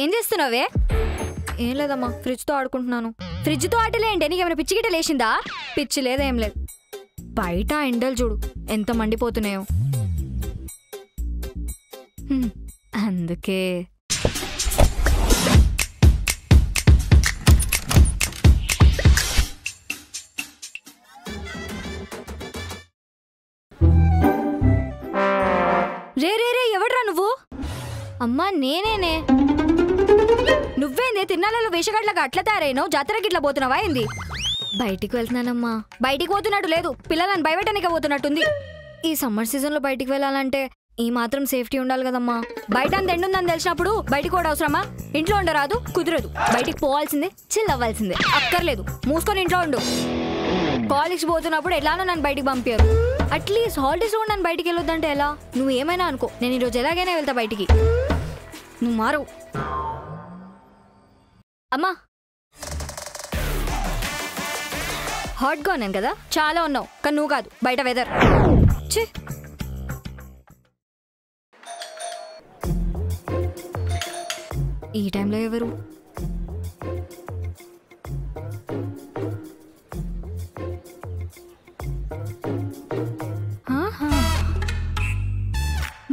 ఏం చేస్తున్నావే? ఏం లేదమ్మా, ఫ్రిడ్జ్తో ఆడుకుంటున్నాను. ఫ్రిడ్జ్తో ఆటలేంటే నీకేమైనా పిచ్చి గిట్ట లేచిందా? పిచ్చి లేదా ఏం లేదు. బయట ఎండలు చూడు ఎంత మండిపోతున్నాయో. అందుకే రే రే రే ఎవడ్రా నువ్వు? అమ్మా నేనేనే. నువ్వేందే తిరునాళ్ళలో వేషగాడ్లాగా అట్లా తయారైనావు? జాతరకి ఇట్లా పోతున్నావా ఏంది? బయటికి వెళ్తున్నానమ్మా. బయటికి పోతున్నట్టు లేదు, పిల్లలను భయపెట్టనిక పోతున్నట్టుంది. ఈ సమ్మర్ సీజన్ లో బయటికి వెళ్ళాలంటే ఈ మాత్రం సేఫ్టీ ఉండాలి కదమ్మా. బయట అంత ఎండుందని తెలిసినప్పుడు బయటికి కూడా అవసరమా? ఇంట్లో ఉండరాదు, కుదరదు. బయటికి పోవాల్సిందే, చిల్ అవ్వాల్సిందే. అక్కర్లేదు, మూసుకొని ఇంట్లో ఉండు. కాలేజ్కి పోతున్నప్పుడు ఎలానో నన్ను బయటికి పంపారు. అట్లీస్ట్ హాలిడేస్ కూడా నన్ను బయటికి వెళ్ళొద్దంటే ఎలా? నువ్వు ఏమైనా అనుకో, నేను ఈరోజు ఎలాగైనా వెళ్తా బయటికి. నువ్వు మారవు. అమ్మా హాట్గా ఉన్నాను కదా, చాలా ఉన్నావు. కానీ నువ్వు కాదు, బయట వెదర్. ఛీ, ఈ టైంలో ఎవరు?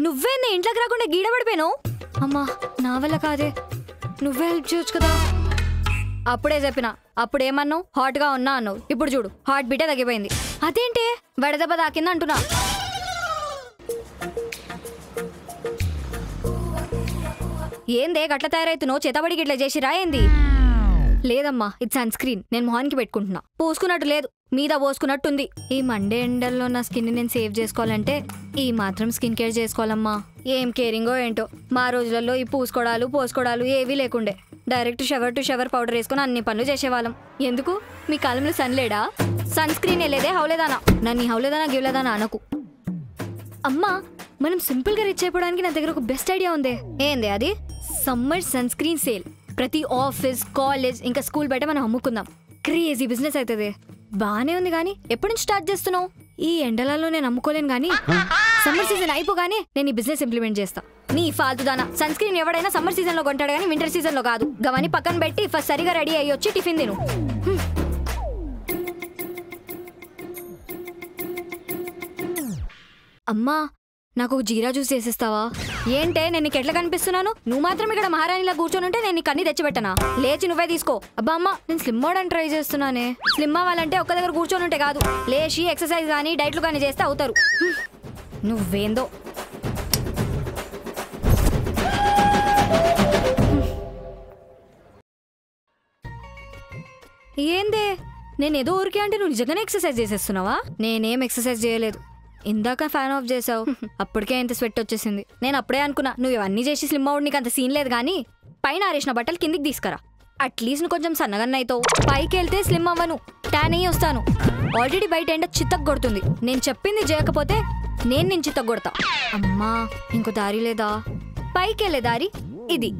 నువ్వేంది ఇంట్లోకి రాకుండా గీడబడిపోయాను? అమ్మా నా వల్ల కాదే, నువ్వే హెల్ప్ చేయొచ్చు కదా. అప్పుడే చెప్పినా, అప్పుడేమన్నావు? హాట్గా ఉన్నా అన్నావు. ఇప్పుడు చూడు, హార్ట్ బీటే తగ్గిపోయింది. అదేంటే వడదెబ్బ తాకింది అంటున్నా. ఏందే గట్ల తయారైతున్నావు? చేతబడికి ఇట్లా చేసిరా ఏంది? లేదమ్మా, ఇది సన్ స్క్రీన్. నేను మొహానికి పెట్టుకుంటున్నా. పూసుకున్నట్టు లేదు, మీద పోసుకున్నట్టుంది. ఈ మండే ఎండల్లో నా స్కిన్ నేను సేవ్ చేసుకోవాలంటే ఈ మాత్రం స్కిన్ కేర్ చేసుకోవాలమ్మా. ఏం కేరింగో ఏంటో. మా రోజులలో ఈ పూసుకోవడాలు పోసుకోవడాలు ఏవీ లేకుండే. Direct shower to shower powder వేసుకుని అన్ని పనులు చేసేవాళ్ళం. ఎందుకు మీ కాలంలో సన్ లేడా? సన్ స్క్రీన్ లేదే. హౌలేదానా నన్ను హౌలేదానా గివ్లేదానా అనకు. అమ్మా మనం సింపుల్ గా రీచ్ అయిపోవడానికి నా దగ్గర ఒక బెస్ట్ ఐడియా ఉంది. ఏంది అది? Summer sunscreen sale. ప్రతి ఆఫీస్, కాలేజ్ ఇంకా స్కూల్ బయట మనం అమ్ముకుందాం. క్రేజీ బిజినెస్ అవుతుంది. బానే ఉంది కానీ ఎప్పటి నుంచి స్టార్ట్ చేస్తున్నావు? ఈ ఎండలలో నేను అమ్ముకోలేను కానీ సమ్మర్ సీజన్ అయిపోగానే నేను ఈ బిజినెస్ ఇంప్లిమెంట్ చేస్తా. నీ ఫాల్తుదానా, సన్ స్క్రీన్ ఎవడైనా సమ్మర్ సీజన్ లో కొంటాడు కానీ వింటర్ సీజన్ లో కాదు. గవని పక్కన పెట్టి ఫస్ట్ సరిగా రెడీ అయ్యి వచ్చి టిఫిన్ తిను. అమ్మా నాకు జీరా జ్యూస్ చేసేస్తావా? ఏంటే నేను నీకు ఎట్లా కనిపిస్తున్నాను? నువ్వు మాత్రం ఇక్కడ మహారాణిలా కూర్చొని ఉంటే నేను నీకు అన్ని తెచ్చిపెట్టనా? లేచి నువ్వే తీసుకో. అబ్బా అమ్మ నేను స్లిమ్ అవ్వడానికి ట్రై చేస్తున్నానే. స్లిమ్ అవ్వాలంటే ఒక్క దగ్గర కూర్చొని ఉంటే కాదు, లేచి ఎక్సర్సైజ్ కానీ డైట్లు కానీ చేస్తే అవుతారు. నువ్వేందో. ఏందే నేనేదో ఊరికే అంటే నువ్వు నిజంగానే ఎక్సర్సైజ్ చేసేస్తున్నావా? నేనేం ఎక్సర్సైజ్ చేయలేదు. ఇందాక ఫ్యాన్ ఆఫ్ చేసావు, అప్పటికే ఎంత స్వెట్ వచ్చేసింది. నేను అప్పుడే అనుకున్నా నువ్వు ఇవన్నీ చేసి స్లిమ్ అవుట్ నీకు అంత సీన్ లేదు కానీ పైన ఆరేసిన బట్టలు కిందికి తీసుకురా. అట్లీస్ట్ నువ్వు కొంచెం సన్నగన్న అవుతావు. పైకి వెళ్తే స్లిమ్ అవ్వను, ట్యాన్ అయ్యి వస్తాను. ఆల్రెడీ బయట ఎండ చిత్తకు కొడుతుంది. నేను చెప్పింది చేయకపోతే నేను చిత్తకు కొడతా. అమ్మా ఇంకో దారి లేదా? పైకి వెళ్ళే దారి ఇది.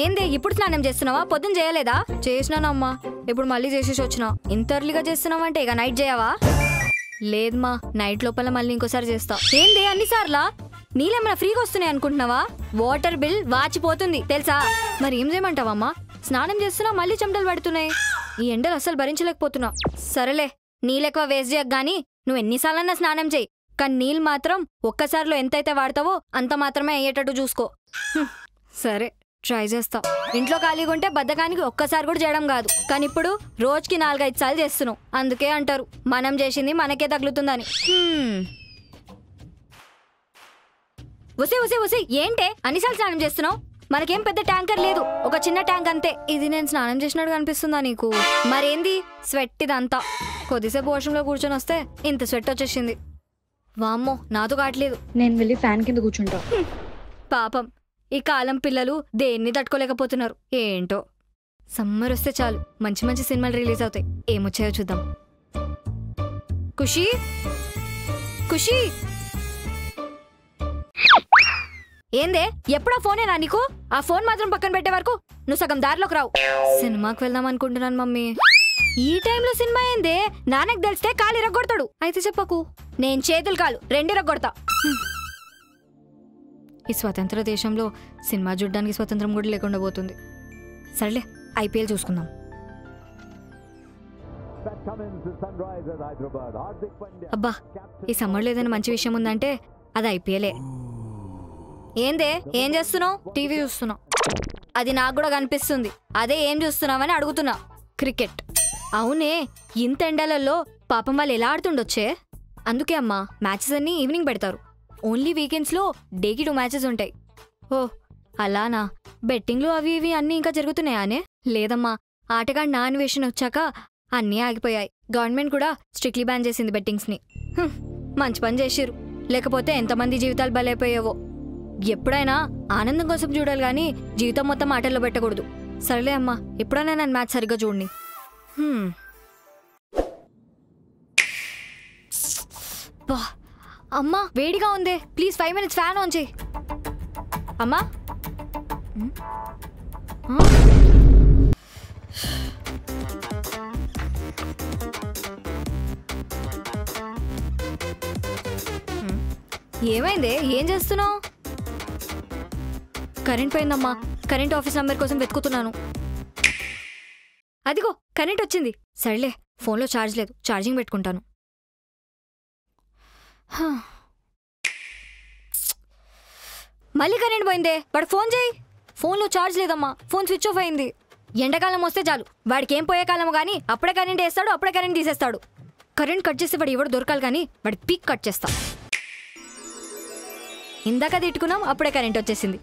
ఏందే ఇప్పుడు స్నానం చేస్తున్నావా? పొద్దున చేయలేదా? చేసినానమ్మా, ఇప్పుడు మళ్ళీ చేసేసి వచ్చినా. ఇంత ఎర్లీగా చేస్తున్నావంటే ఇక నైట్ చేయవా? లేదమ్మా, నైట్ లోపల మళ్ళీ ఇంకోసారి చేస్తా. ఏందే అన్నిసార్లా? నీళ్ళేమన్నా ఫ్రీగా వస్తున్నాయి అనుకుంటున్నావా? వాటర్ బిల్ వాచిపోతుంది తెలుసా? మరి ఏం చేయమంటావమ్మా? స్నానం చేస్తున్నా మళ్ళీ చెమటలు పడుతున్నాయి. ఈ ఎండలు అస్సలు భరించలేకపోతున్నా. సరేలే, నీళ్ళెక్కువ వేస్ట్ చేయకు గానీ నువ్వు ఎన్నిసార్లన్నా స్నానం చేయి. కానీ నీళ్ళు మాత్రం ఒక్కసారిలో ఎంతైతే వాడతావో అంత మాత్రమే అయ్యేటట్టు చూసుకో. సరే ట్రై చేస్తా. ఇంట్లో ఖాళీగా ఉంటే బద్ధకానికి ఒక్కసారి కూడా చేయడం కాదు. కానీ ఇప్పుడు రోజుకి 4-5 సార్లు చేస్తున్నావు. అందుకే అంటారు మనం చేసింది మనకే తగులుతుందని. ఉసే ఉసే ఉసే ఏంటే అన్నిసార్లు స్నానం చేస్తున్నావు? మనకేం పెద్ద ట్యాంకర్ లేదు, ఒక చిన్న ట్యాంక్ అంతే. ఇది నేను స్నానం చేసినట్టు కనిపిస్తుందా నీకు? మరేంది స్వెట్ ఇదంతా? కొద్దిసేపు వాష్రూమ్లో కూర్చొని వస్తే ఇంత స్వెట్ వచ్చేసింది. వామ్మో నాతో కావట్లేదు. నేను వెళ్ళి ఫ్యాన్ కింద కూర్చుంటా. పాపం ఈ కాలం పిల్లలు దేన్ని తట్టుకోలేకపోతున్నారు ఏంటో. సమ్మర్ వస్తే చాలు మంచి మంచి సినిమాలు రిలీజ్ అవుతాయి. ఏమొచ్చాయో చూద్దాం. ఖుషి ఖుషి ఏందే ఎప్పుడా ఫోనేనా నీకు? ఆ ఫోన్ మాత్రం పక్కన పెట్టే వరకు నువ్వు సగం దారిలోకి రావు. సినిమాకి వెళ్దాం అనుకుంటున్నాను మమ్మీ. ఈ టైంలో సినిమా ఏందే? నాన్నకు తెలిస్తే కాలు ఇరగొడతాడు. అయితే చెప్పకు, నేను చేతులు కాలు రెండు ఇరగొడతా. ఈ స్వతంత్ర దేశంలో సినిమా చూడడానికి స్వతంత్రం కూడా లేకుండా పోతుంది. సరేలే, ఐపీఎల్ చూసుకుందాం. అబ్బా, ఈ సమ్మర్లో ఏదైనా మంచి విషయం ఉందంటే అది ఐపీఎలే. ఏందే, ఏం చేస్తున్నావు? టీవీ చూస్తున్నావు. అది నాకు కూడా కనిపిస్తుంది. అదే ఏం చూస్తున్నావని అడుగుతున్నా. క్రికెట్. అవునే, ఇంత ఎండలలో పాపం వాళ్ళు ఎలా ఆడుతుండొచ్చే. అందుకే అమ్మా మ్యాచెస్ అన్నీ ఈవినింగ్ పెడతారు. ఓన్లీ వీకెండ్స్లో డేకి 2 మ్యాచెస్ ఉంటాయి. ఓ అలానా? బెట్టింగ్లు అవి ఇవి అన్నీ ఇంకా జరుగుతున్నాయానే? లేదమ్మా, ఆటగాడి నా అన్వేషణ వచ్చాక అన్నీ ఆగిపోయాయి. గవర్నమెంట్ కూడా స్ట్రిక్ట్లీ బ్యాన్ చేసింది బెట్టింగ్స్ని. మంచి పని చేసిర్రు, లేకపోతే ఎంతమంది జీవితాలు బలైపోయావో. ఎప్పుడైనా ఆనందం కోసం చూడాలి కానీ జీవితం మొత్తం ఆటల్లో పెట్టకూడదు. సరేలే అమ్మా, ఎప్పుడైనా నన్ను మ్యాచ్ సరిగ్గా చూడండి. అమ్మా వేడిగా ఉందే, ప్లీజ్ 5 minutes ఫ్యాన్ ఆన్ చేయి. అమ్మా ఏమైందే, ఏం చేస్తున్నావు? కరెంట్ పోయిందమ్మా. కరెంట్ ఆఫీస్ నంబర్ కోసం వెతుకుతున్నాను. అదిగో కరెంట్ వచ్చింది. సరేలే, ఫోన్లో ఛార్జ్ లేదు, ఛార్జింగ్ పెట్టుకుంటాను. మళ్ళీ కరెంట్ పోయిందే, వాడు ఫోన్ చేయి. ఫోన్లో ఛార్జ్ లేదమ్మా, ఫోన్ స్విచ్ ఆఫ్ అయింది. ఎండాకాలం వస్తే చాలు, వాడికి ఏం పోయే కాలము కానీ అప్పుడే కరెంట్ వేస్తాడు, అప్పుడే కరెంట్ తీసేస్తాడు. కరెంట్ కట్ చేస్తే వాడు ఎవడు దొరకాలి కానీ వాడి పీక్ కట్ చేస్తా. ఇందాక తిట్టుకున్నాం, అప్పుడే కరెంట్ వచ్చేసింది.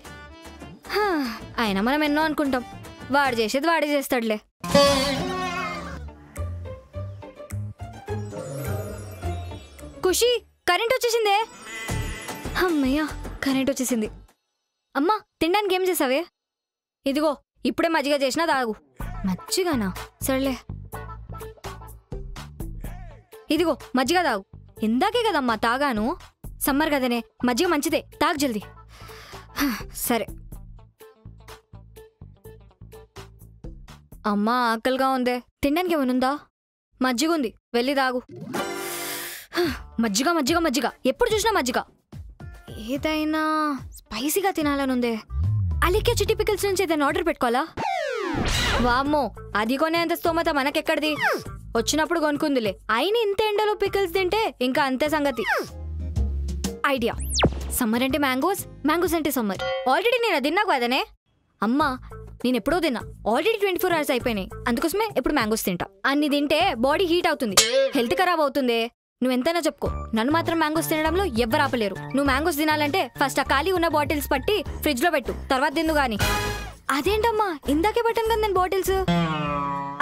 అయినా మనం ఎన్నో అనుకుంటాం, వాడు చేసేది వాడే చేస్తాడులే. ఖుషి, కరెంట్ వచ్చేసిందే. అమ్మయ్యా, కరెంట్ వచ్చేసింది. అమ్మా తినడానికి ఏం చేసావే? ఇదిగో ఇప్పుడే మజ్జిగ చేసినా తాగు. మజ్జిగనా? సరేలే, ఇదిగో మజ్జిగ తాగు. ఇందాకే కదమ్మా తాగాను. సమ్మర్ కదనే, మజ్జిగ మంచిదే, తాగు జల్దీ. సరే. అమ్మా ఆకలిగా ఉందే, తినడానికి ఏమనుందా? మజ్జిగ ఉంది, వెళ్ళి తాగు. మజ్జిగ మజ్జిగ మజ్జిగ, ఎప్పుడు చూసినా మజ్జిగ. ఏదైనా స్పైసీగా తినాలనుందే. అలికే చిట్టి పికిల్స్ నుంచి ఏదైనా ఆర్డర్ పెట్టుకోవాలా? వామ్మో, అది కొనేంత స్తోమత మనకెక్కడిది? వచ్చినప్పుడు కొనుక్కుందిలే. అయిన ఇంత ఎండలో పికిల్స్ తింటే ఇంకా అంతే సంగతి. ఐడియా, సమ్మర్ అంటే మ్యాంగోస్, మ్యాంగోస్ అంటే సమ్మర్. ఆల్రెడీ నేను అది తిన్నా కదనే. అమ్మా నేను ఎప్పుడో తిన్నా, ఆల్రెడీ 24 hours అయిపోయినాయి. అందుకోసమే ఇప్పుడు మ్యాంగోస్ తింటా. అన్ని తింటే బాడీ హీట్ అవుతుంది, హెల్త్ ఖరాబ్ అవుతుంది. నువ్వెంతైనా చెప్పుకో, నన్ను మాత్రం మ్యాంగోస్ తినడంలో ఎవ్వరు ఆపలేరు. నువ్వు మ్యాంగోస్ తినాలంటే ఫస్ట్ ఆ ఖాళీ ఉన్న బాటిల్స్ పట్టి ఫ్రిడ్జ్ లో పెట్టు, తర్వాత తిందు గాని. అదేంటమ్మా, ఇందాకే పట్టాను కదా నేను బాటిల్స్,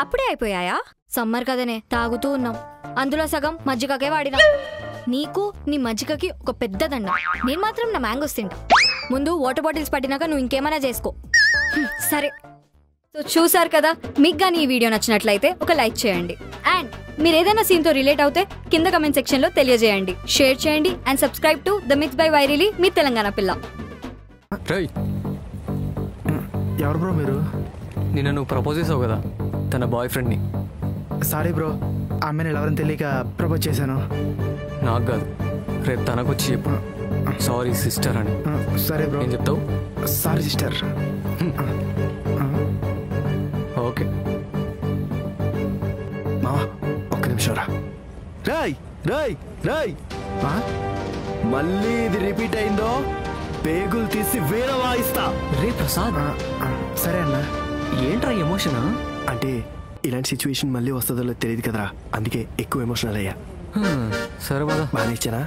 అప్పుడే అయిపోయాయా? సమ్మర్ కదనే, తాగుతూ ఉన్నాం, అందులో సగం మజ్జిగకే వాడినా. నీకు నీ మజ్జిగకి ఒక పెద్ద దండ, నేను మాత్రం నా మ్యాంగోస్ తింటా. ముందు వాటర్ బాటిల్స్ పట్టినాక నువ్వు ఇంకేమైనా చేసుకో. సరే, సో చూసారు కదా. మీకు కానీ ఈ వీడియో నచ్చినట్లయితే ఒక లైక్ చేయండి. అండ్ మీరు ఏదైనా సీన్తో రిలేట్ అవుతే కింద కమెంట్ సెక్షన్లో తెలియజేయండి. షేర్ చేయండి and subscribe to the mix by వైరిలీ, మీ తెలంగాణ పిల్ల. ఎవరు బ్రో మీరు? నిన్న నువ్వు ప్రపోజ్ చేసావు కదా తన బాయ్ ఫ్రెండ్ని. సారీ బ్రో, ఆమెను ఎవరైనా తెలియక ప్రపోజ్ చేశాను. నాకు కాదు, రేపు తనకు వచ్చి చెప్పు సారీ సిస్టర్ అని. సరే బ్రో. ఏం చెప్తావు? Sorry sister. ఓకే మావా, ఒక్క నిమిషం రా. రాయ్ రాయ్ రాయ్, మళ్ళీ ఇది రిపీట్ అయిందో పేగులు తీసి వేరే వాయిస్తా. రే ప్రసాద్. సరే అన్న. ఏంట్రా ఎమోషనా? అంటే ఇలాంటి సిచ్యువేషన్ మళ్ళీ వస్తుందో తెలియదు కదరా, అందుకే ఎక్కువ ఎమోషనల్ అయ్యా. సరే బాగా బాగా ఇచ్చానా?